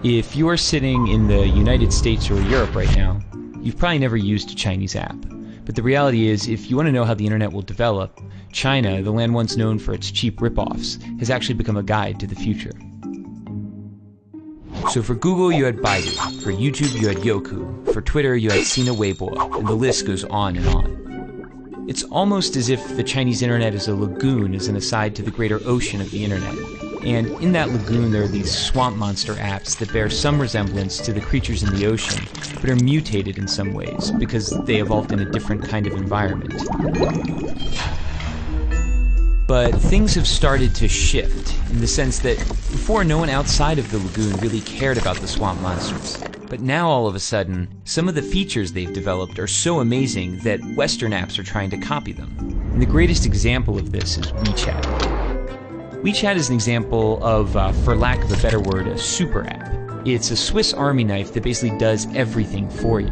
If you are sitting in the United States or Europe right now, you've probably never used a Chinese app. But the reality is, if you want to know how the internet will develop, China, the land once known for its cheap rip-offs, has actually become a guide to the future. So for Google, you had Baidu. For YouTube, you had Youku. For Twitter, you had Sina Weibo, and the list goes on and on. It's almost as if the Chinese internet is a lagoon as an aside to the greater ocean of the internet. And in that lagoon, there are these swamp monster apps that bear some resemblance to the creatures in the ocean, but are mutated in some ways because they evolved in a different kind of environment. But things have started to shift in the sense that before, no one outside of the lagoon really cared about the swamp monsters. But now all of a sudden, some of the features they've developed are so amazing that Western apps are trying to copy them. And the greatest example of this is WeChat. WeChat is an example of, for lack of a better word, a super app. It's a Swiss Army knife that basically does everything for you.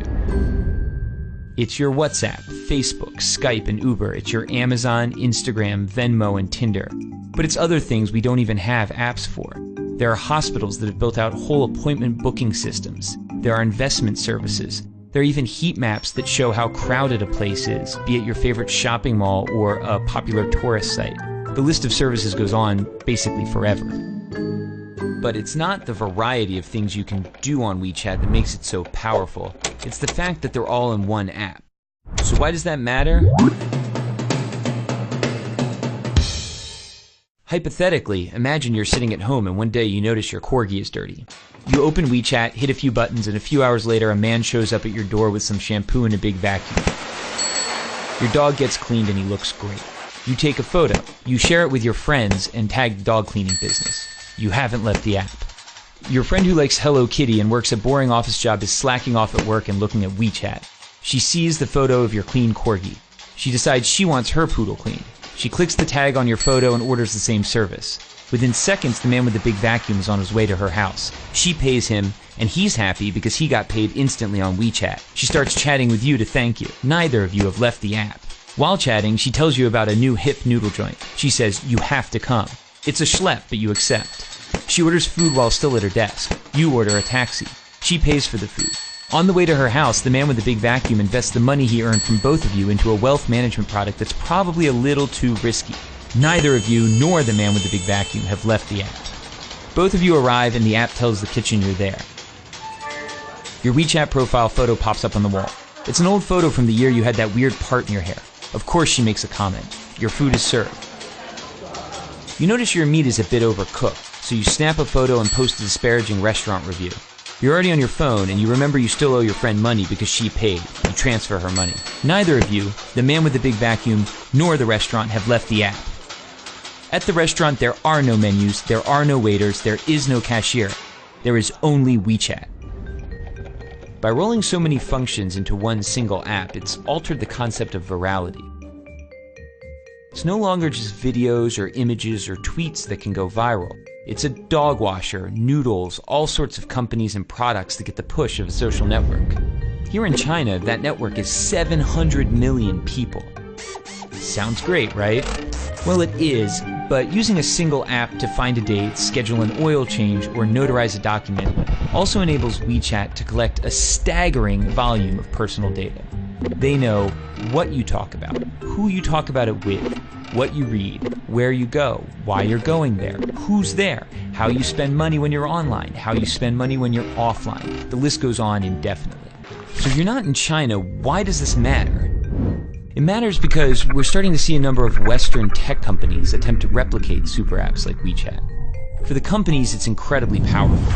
It's your WhatsApp, Facebook, Skype, and Uber. It's your Amazon, Instagram, Venmo, and Tinder. But it's other things we don't even have apps for. There are hospitals that have built out whole appointment booking systems. There are investment services. There are even heat maps that show how crowded a place is, be it your favorite shopping mall or a popular tourist site. The list of services goes on basically forever. But it's not the variety of things you can do on WeChat that makes it so powerful. It's the fact that they're all in one app. So why does that matter? Hypothetically, imagine you're sitting at home and one day you notice your corgi is dirty. You open WeChat, hit a few buttons, and a few hours later a man shows up at your door with some shampoo and a big vacuum. Your dog gets cleaned and he looks great. You take a photo, you share it with your friends, and tag the dog cleaning business. You haven't left the app. Your friend who likes Hello Kitty and works a boring office job is slacking off at work and looking at WeChat. She sees the photo of your clean corgi. She decides she wants her poodle cleaned. She clicks the tag on your photo and orders the same service. Within seconds, the man with the big vacuum is on his way to her house. She pays him, and he's happy because he got paid instantly on WeChat. She starts chatting with you to thank you. Neither of you have left the app. While chatting, she tells you about a new hip noodle joint. She says, you have to come. It's a schlep, but you accept. She orders food while still at her desk. You order a taxi. She pays for the food. On the way to her house, the man with the big vacuum invests the money he earned from both of you into a wealth management product that's probably a little too risky. Neither of you nor the man with the big vacuum have left the app. Both of you arrive and the app tells the kitchen you're there. Your WeChat profile photo pops up on the wall. It's an old photo from the year you had that weird part in your hair. Of course she makes a comment. Your food is served. You notice your meat is a bit overcooked, so you snap a photo and post a disparaging restaurant review. You're already on your phone and you remember you still owe your friend money because she paid. You transfer her money. Neither of you, the man with the big vacuum, nor the restaurant have left the app. At the restaurant there are no menus, there are no waiters, there is no cashier. There is only WeChat. By rolling so many functions into one single app, it's altered the concept of virality. It's no longer just videos or images or tweets that can go viral. It's a dog washer, noodles, all sorts of companies and products that get the push of a social network. Here in China, that network is 700 million people. Sounds great, right? Well, it is, but using a single app to find a date, schedule an oil change, or notarize a document also enables WeChat to collect a staggering volume of personal data. They know what you talk about, who you talk about it with, what you read, where you go, why you're going there, who's there, how you spend money when you're online, how you spend money when you're offline. The list goes on indefinitely. So if you're not in China, why does this matter? It matters because we're starting to see a number of Western tech companies attempt to replicate super apps like WeChat. For the companies, it's incredibly powerful.